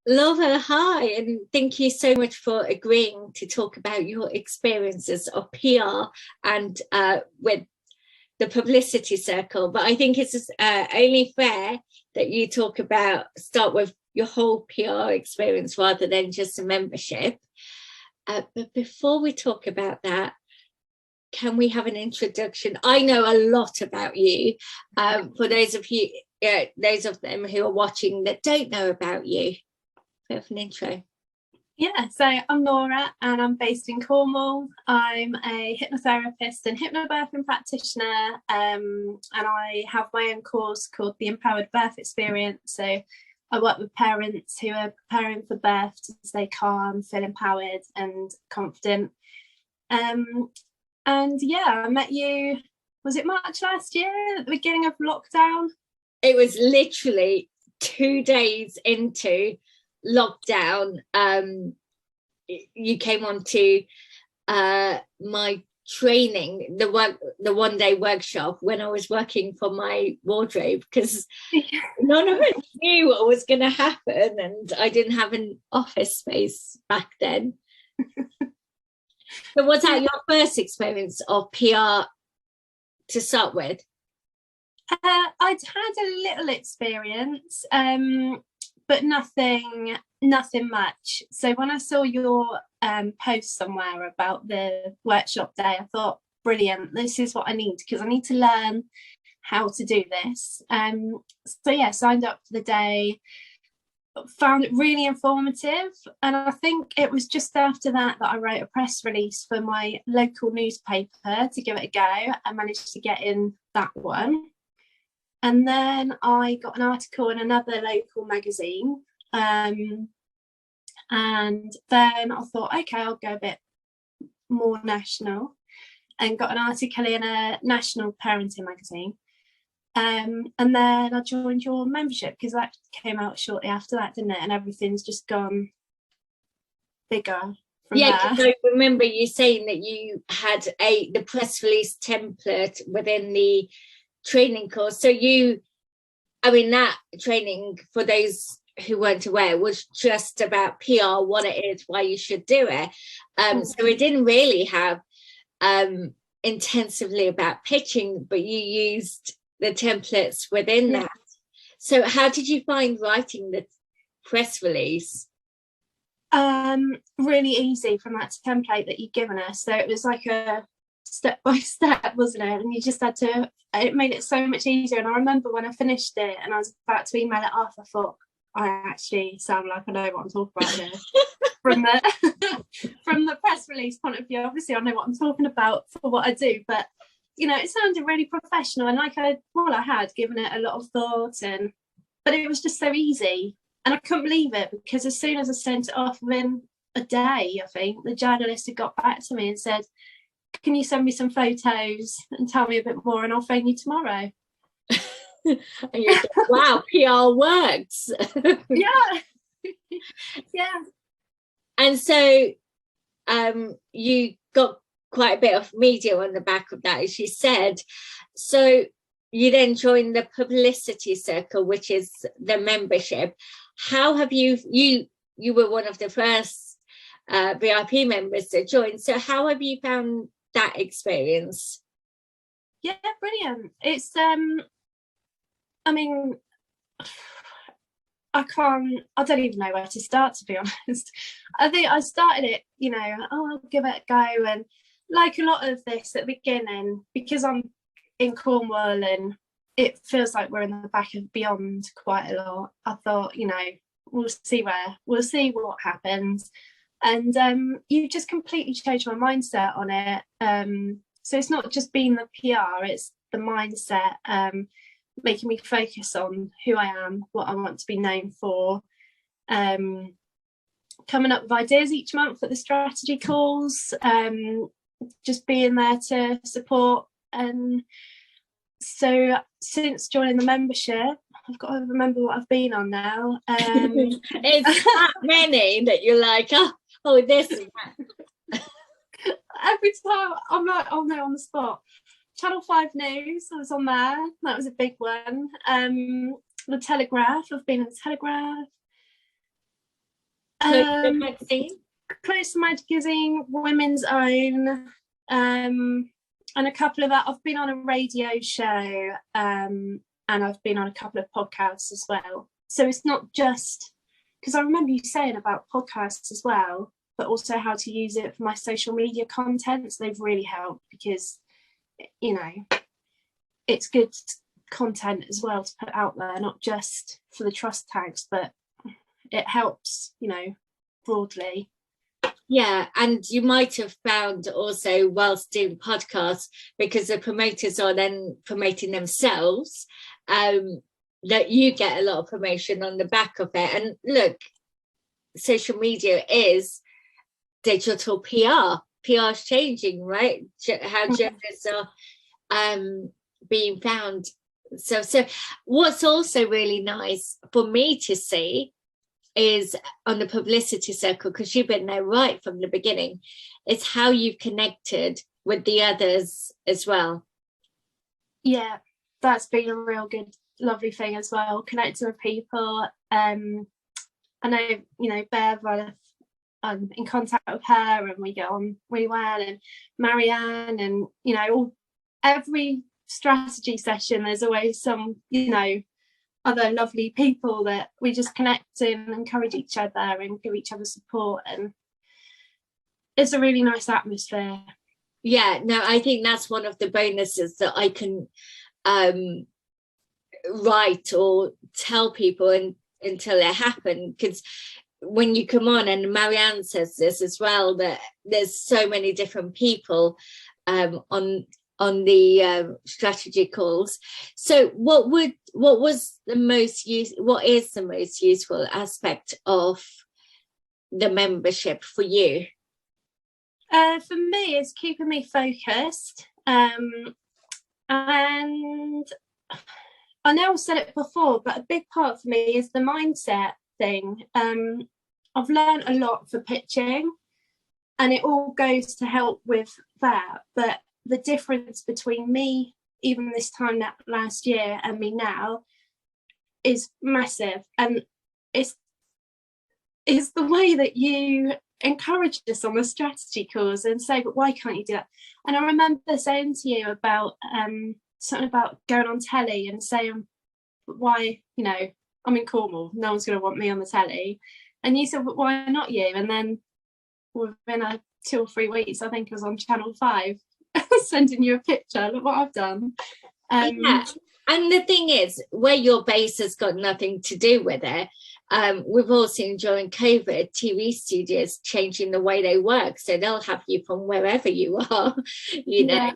Laura, hi, and thank you so much for agreeing to talk about your experiences of PR and with the Publicity Circle. But I think it's only fair that you start with your whole PR experience rather than just a membership. But before we talk about that, can we have an introduction? I know a lot about you. For those of them who are watching that don't know about you, bit of an intro. Yeah, so I'm Laura and I'm based in Cornwall. I'm a hypnotherapist and hypnobirthing practitioner, and I have my own course called the Empowered Birth Experience. So I work with parents who are preparing for birth to stay calm, feel empowered and confident. And yeah, I met you, was it March last year at the beginning of lockdown? It was literally 2 days into lockdown. You came on to my training, the 1-day workshop, when I was working for my wardrobe, because none of us knew what was going to happen, and I didn't have an office space back then. So was that your first experience of PR to start with? I'd had a little experience, but nothing much. So when I saw your post somewhere about the workshop day, I thought, brilliant, this is what I need, because I need to learn how to do this. So yeah, signed up for the day, found it really informative, and I think it was just after that I wrote a press release for my local newspaper to give it a go. I managed to get in that one. And then I got an article in another local magazine. And then I thought, okay, I'll go a bit more national, and got an article in a national parenting magazine. And then I joined your membership, because that came out shortly after that, didn't it? And everything's just gone bigger from there. I remember you saying that you had the press release template within the training course. So that training, for those who weren't aware, was just about PR, what it is, why you should do it. So it didn't really have intensively about pitching, but you used the templates within that. So how did you find writing the press release? Really easy from that template that you'd given us. So it was like a step by step, wasn't it? And you just had to, it made it so much easier. And I remember when I finished it and I was about to email it off, I thought, I actually sound like I know what I'm talking about here. From the press release point of view, obviously I know what I'm talking about for what I do, but it sounded really professional, and like I had given it a lot of thought, but it was just so easy, and I couldn't believe it, because as soon as I sent it off, within a day, I think the journalist had got back to me and said, can you send me some photos and tell me a bit more, and I'll phone you tomorrow. And you said, wow, PR works. yeah. And so you got quite a bit of media on the back of that, as you said. So you then joined the Publicity Circle, which is the membership. How have you were one of the first VIP members to join. So how have you found that experience? Yeah, brilliant. It's I mean, I don't even know where to start, to be honest. I think I started it, I'll give it a go, and like a lot of this at the beginning, because I'm in Cornwall and it feels like we're in the back of beyond quite a lot, I thought, we'll see what happens. And you just completely changed my mindset on it. So it's not just being the PR, it's the mindset, making me focus on who I am, what I want to be known for, coming up with ideas each month at the strategy calls, just being there to support. And so since joining the membership, I've got to remember what I've been on now. It's that many that you're like, oh, this and that. Every time I'm like, oh no, on the spot. Channel 5 News, I was on there. That was a big one. The Telegraph, I've been in the Telegraph. Magazine? Close Magazine, Women's Own, and a couple of that. I've been on a radio show, and I've been on a couple of podcasts as well. So it's not just, because I remember you saying about podcasts as well, but also how to use it for my social media content. So they've really helped because, you know, it's good content as well to put out there, not just for the trust tags, but it helps, you know, broadly. Yeah, and you might have found also whilst doing podcasts, because the promoters are then promoting themselves, that you get a lot of promotion on the back of it. And look, social media is digital PR. PR is changing, right? How genders are being found. So what's also really nice for me to see is on the Publicity Circle, because you've been there right from the beginning, it's how you've connected with the others as well. Yeah, that's been a real good, lovely thing as well, connecting with people. I know, you know, Bev, I'm in contact with her and we get on really well, and Marianne, and, you know, every strategy session there's always some, you know, other lovely people that we just connect and encourage each other and give each other support, and it's a really nice atmosphere. Yeah, no, I think that's one of the bonuses that I can write or tell people until it happened, because when you come on, and Marianne says this as well, that there's so many different people on the strategy calls. So what is the most useful aspect of the membership for you? For me, it's keeping me focused, and I know I've said it before, but a big part for me is the mindset thing. I've learned a lot for pitching, and it all goes to help with that, but the difference between me even this time that last year and me now is massive, and it's the way that you encourage us on the strategy calls and say, but why can't you do that? And I remember saying to you about something about going on telly and saying, but why, you know, I'm in Cornwall, no one's going to want me on the telly, and you said, but why not you? And then within 2 or 3 weeks, I think I was on Channel 5 sending you a picture. Look what I've done. Yeah. And the thing is, where your base has got nothing to do with it. We've all seen during COVID TV studios changing the way they work, so they'll have you from wherever you are, you know,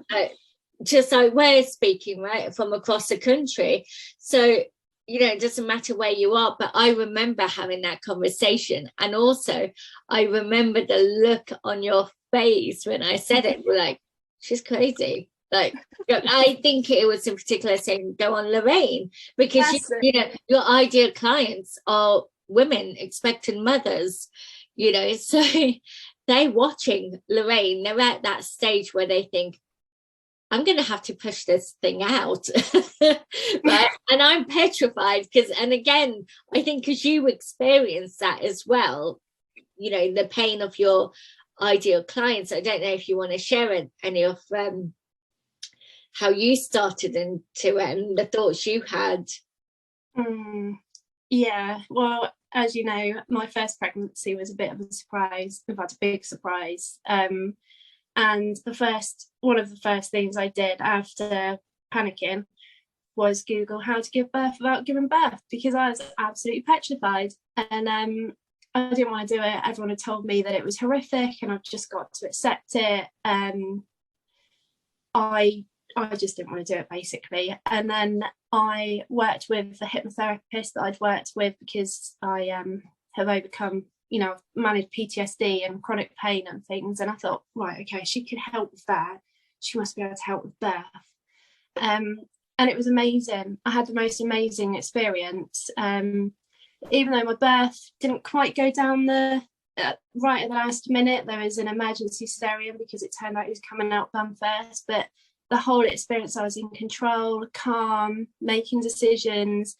just like we're speaking right from across the country. So, you know, it doesn't matter where you are. But I remember having that conversation, and also I remember the look on your face when I said it. We're like, she's crazy. Like, I think it was in particular saying go on Lorraine, because you know, your ideal clients are women, expectant mothers, you know, so they're watching Lorraine. They're at that stage where they think, I'm going to have to push this thing out. Right? And I'm petrified because, and again, I think because you experienced that as well, you know, the pain of your ideal clients. I don't know if you want to share any of how you started into it and the thoughts you had. Yeah, well, as you know, my first pregnancy was a bit of a surprise. We've had a big surprise. And one of the first things I did after panicking was Google how to give birth without giving birth, because I was absolutely petrified. And I didn't want to do it. Everyone had told me that it was horrific and I've just got to accept it. I just didn't want to do it, basically. And then I worked with the hypnotherapist that I'd worked with, because I have overcome, you know, managed PTSD and chronic pain and things. And I thought, right, okay, she could help with that. She must be able to help with birth. And it was amazing. I had the most amazing experience. Even though my birth didn't quite go down the right at the last minute, there was an emergency cesarean because it turned out he was coming out bum first. But the whole experience, I was in control, calm, making decisions.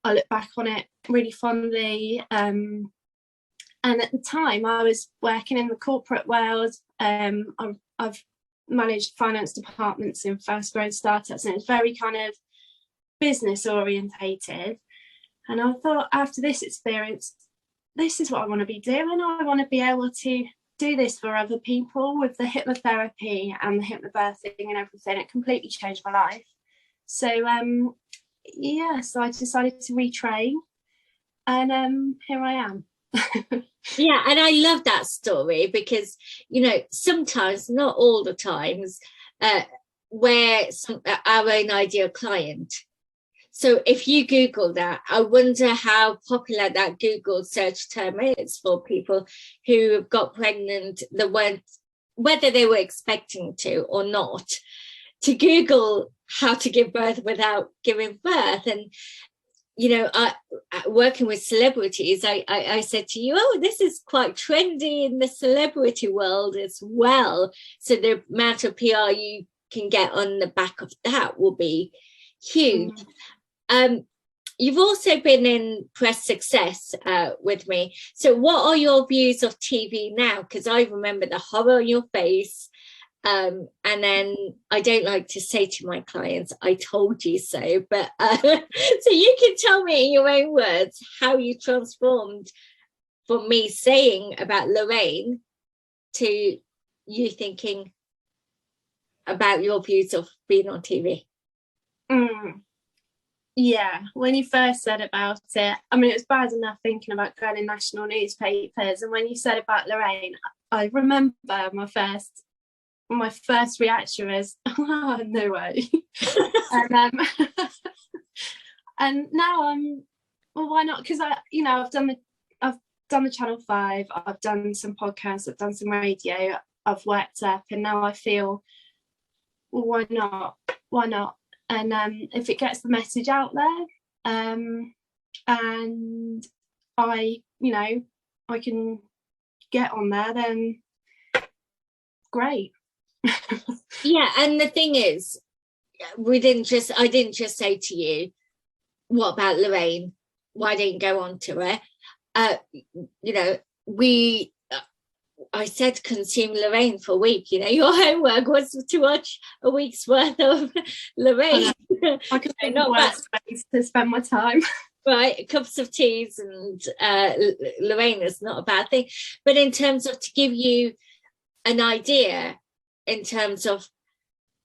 I look back on it really fondly. And And at the time I was working in the corporate world. I've managed finance departments in fast growing startups, and it's very kind of business orientated. And I thought, after this experience, this is what I want to be doing. I want to be able to do this for other people with the hypnotherapy and the hypnobirthing and everything. It completely changed my life. So so I decided to retrain, and here I am. Yeah, and I love that story because, you know, sometimes, not all the times, we're our own ideal client. So if you Google that, I wonder how popular that Google search term is for people who have got pregnant, whether they were expecting to or not, to Google how to give birth without giving birth. And, you know, working with celebrities, I said to you, oh, this is quite trendy in the celebrity world as well. So the amount of PR you can get on the back of that will be huge. You've also been in Press Success with me. So what are your views of TV now? Because I remember the horror on your face. And then I don't like to say to my clients, I told you so. But so you can tell me in your own words how you transformed from me saying about Lorraine to you thinking about your views of being on TV. Yeah, when you first said about it, I mean, it was bad enough thinking about going in national newspapers. And when you said about Lorraine, I remember my first reaction was, oh, no way. And now well, why not? Because I've done the Channel 5, I've done some podcasts, I've done some radio, I've worked up, and now I feel, well, why not? And if it gets the message out there, and I can get on there, then great. Yeah, and the thing is, I didn't just say to you, what about Lorraine? Why don't you go on to her? I said consume Lorraine for a week. You know, your homework was to watch a week's worth of Lorraine. I could think of worse ways to spend my time. Right, cups of teas and Lorraine is not a bad thing. But in terms of, to give you an idea, in terms of,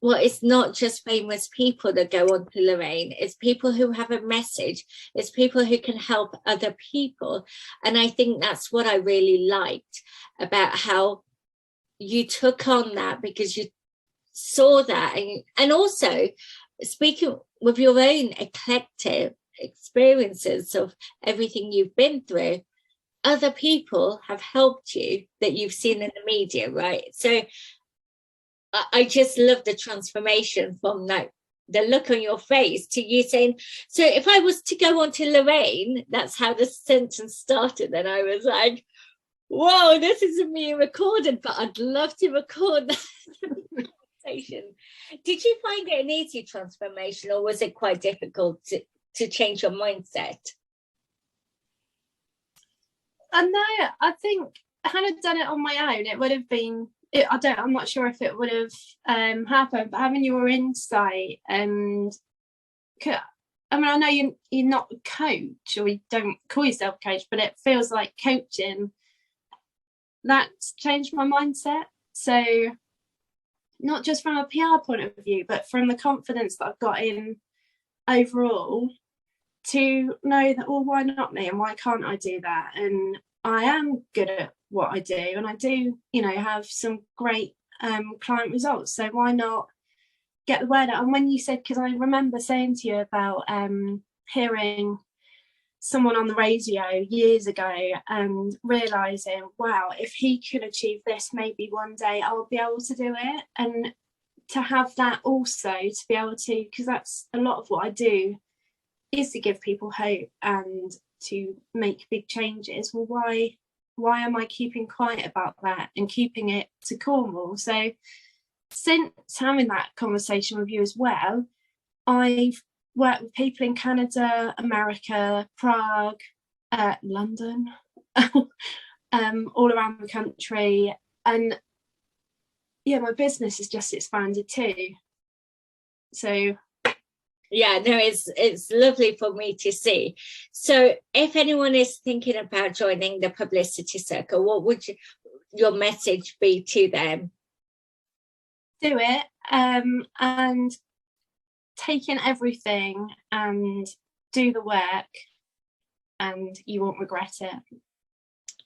well, it's not just famous people that go on to Lorraine, it's people who have a message, it's people who can help other people. And I think that's what I really liked about how you took on that, because you saw that. And also speaking with your own eclectic experiences of everything you've been through, other people have helped you that you've seen in the media, right? So I just love the transformation from like the look on your face to you saying, so if I was to go on to Lorraine, that's how the sentence started. And I was like, whoa, this isn't me recorded, but I'd love to record that conversation. Did you find it an easy transformation, or was it quite difficult to change your mindset? No, I think had I done it on my own, it would have been, I'm not sure if it would have happened, but having your insight, and I mean, I know you're not a coach, or you don't call yourself a coach, but it feels like coaching. That's changed my mindset. So not just from a PR point of view, but from the confidence that I've got in overall, to know that, well, why not me, and why can't I do that? And I am good at what I do, and I do, have some great client results. So why not get the word out? And when you said, because I remember saying to you about hearing someone on the radio years ago and realizing, wow, if he could achieve this, maybe one day I'll be able to do it. And to have that also, to be able to, because that's a lot of what I do, is to give people hope and to make big changes. Well, why am I keeping quiet about that and keeping it to Cornwall? So since having that conversation with you as well, I've worked with people in Canada, America, Prague, London, all around the country. And yeah, my business has just expanded too. So yeah, no, it's lovely for me to see. So if anyone is thinking about joining the Publicity Circle, what would your message be to them? Do it, and take in everything and do the work, and you won't regret it.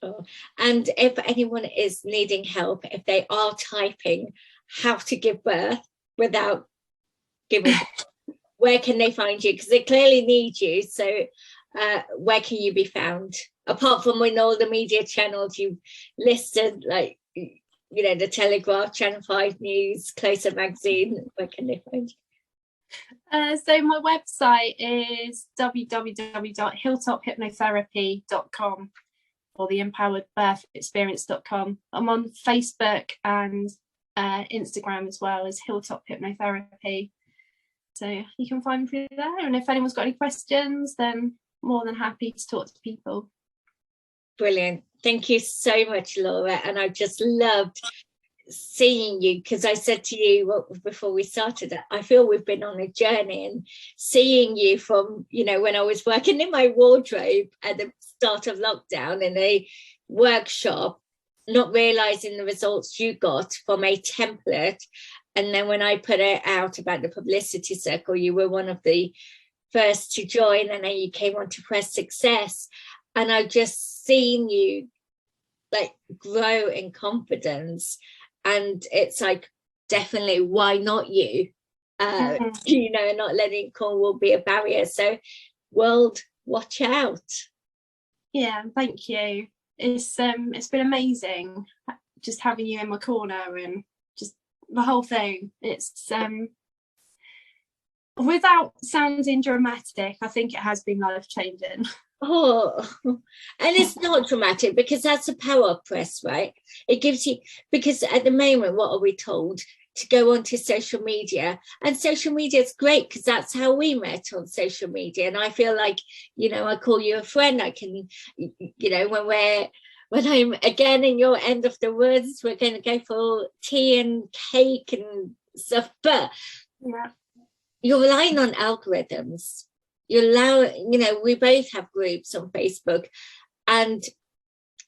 Oh. And if anyone is needing help, if they are typing how to give birth without giving birth, where can they find you? Because they clearly need you. So where can you be found? Apart from in all the media channels you've listed, like, you know, the Telegraph, Channel 5 News, Closer Magazine, where can they find you? So my website is www.hilltophypnotherapy.com or theempoweredbirthexperience.com. I'm on Facebook and Instagram as well as Hilltop Hypnotherapy. So you can find me through there. And if anyone's got any questions, then more than happy to talk to people. Brilliant. Thank you so much, Laura. And I just loved seeing you, because I said to you before we started, I feel we've been on a journey, and seeing you from, you know, when I was working in my wardrobe at the start of lockdown in a workshop, not realizing the results you got from a template. And then when I put it out about the Publicity Circle, you were one of the first to join, and then you came on to Press Success. And I've just seen you like grow in confidence. And it's like, definitely, why not you? You know, not letting Cornwall be a barrier. So world, watch out. Yeah, thank you. It's been amazing just having you in my corner and just the whole thing. It's without sounding dramatic, I think it has been life-changing. Oh, and it's not dramatic, because that's the power of press, right? It gives you, because at the moment, what are we told? To go onto social media, and social media is great because that's how we met, on social media. And I feel like, you know, I call you a friend. I can, you know, when I'm again in your end of the woods, we're going to go for tea and cake and stuff. But yeah, you're relying on algorithms. You allow, you know, we both have groups on Facebook, and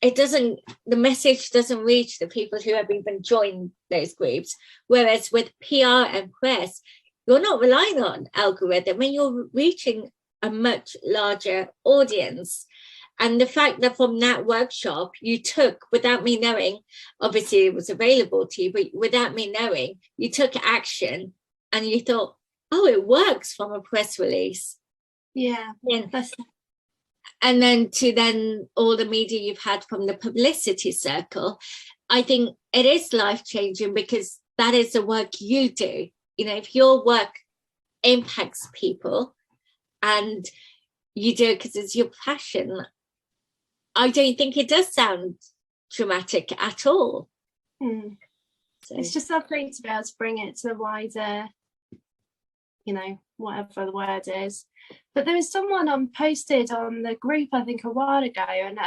the message doesn't reach the people who have even joined those groups. Whereas with PR and press, you're not relying on algorithm, and you're reaching a much larger audience. And the fact that from that workshop you took, without me knowing, obviously it was available to you, but without me knowing, you took action and you thought, oh, it works from a press release. Yeah. And then all the media you've had from the Publicity Circle, I think it is life-changing, because that is the work you do. You know, if your work impacts people and you do it because it's your passion, I don't think it does sound dramatic at all. So it's just lovely to be able to bring it to the wider, you know, whatever the word is. But there was someone posted on the group, I think, a while ago, and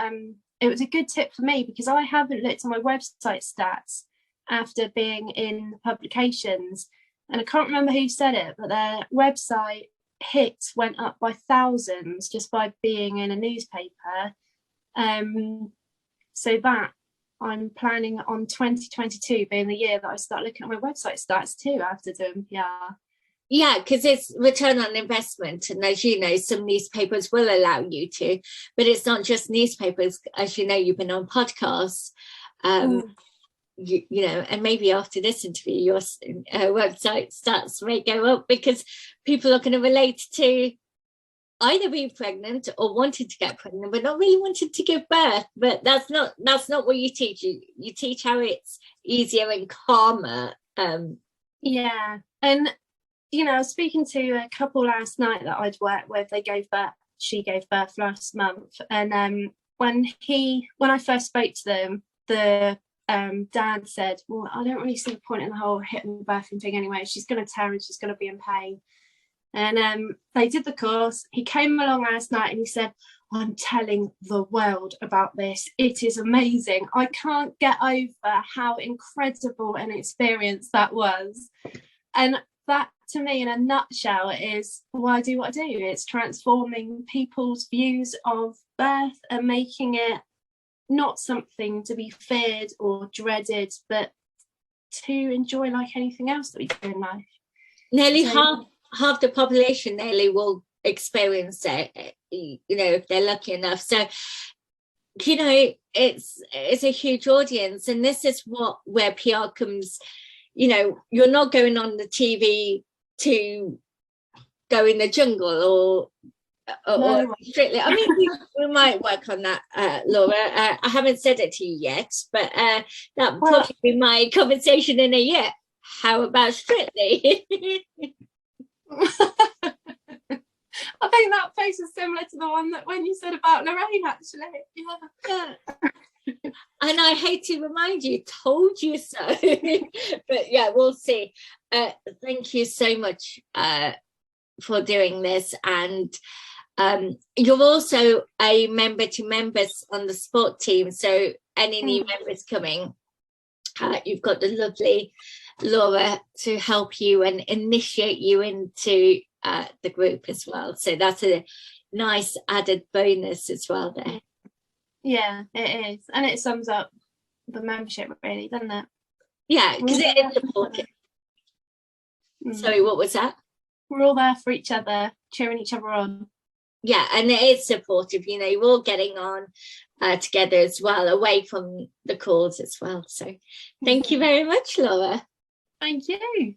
it was a good tip for me, because I haven't looked at my website stats after being in publications, and I can't remember who said it, but their website hits went up by thousands just by being in a newspaper. So that I'm planning on 2022 being the year that I start looking at my website stats too, after doing PR. Yeah, because it's return on investment. And as you know, some newspapers will allow you to, but it's not just newspapers. As you know, you've been on podcasts, you know, and maybe after this interview, your website stats may go up, because people are going to relate to either being pregnant or wanting to get pregnant, but not really wanting to give birth. But that's not what you teach. You teach how it's easier and calmer. Yeah, and you know, I was speaking to a couple last night that I'd worked with. She gave birth last month, and when I first spoke to them, the dad said, well, I don't really see the point in the whole hypnobirthing thing anyway. She's going to tear and she's going to be in pain. And they did the course. He came along last night and he said, I'm telling the world about this. It is amazing. I can't get over how incredible an experience that was. And that, to me, in a nutshell, is why I do what I do. It's transforming people's views of birth and making it not something to be feared or dreaded, but to enjoy like anything else that we do in life. Nearly half the population nearly will experience it, if they're lucky enough. So, it's a huge audience, and this is where PR comes. You're not going on the TV to go in the jungle or strictly. I mean, we might work on that, Laura. I haven't said it to you yet, but that probably be my conversation in a year. How about Strictly? I think that post is similar to the one that when you said about Lorraine, actually. Yeah. And I hate to remind you, told you so. But yeah, we'll see. Thank you so much for doing this. And you're also a member to members on the sport team. So any new members coming, you've got the lovely Laura to help you and initiate you into the group as well. So that's a nice added bonus as well there. Yeah, it is. And it sums up the membership, really, doesn't it? Yeah, because it is supportive. Sorry, what was that? We're all there for each other, cheering each other on. Yeah, and it is supportive. You're all getting on together as well, away from the calls as well. So thank you very much, Laura. Thank you.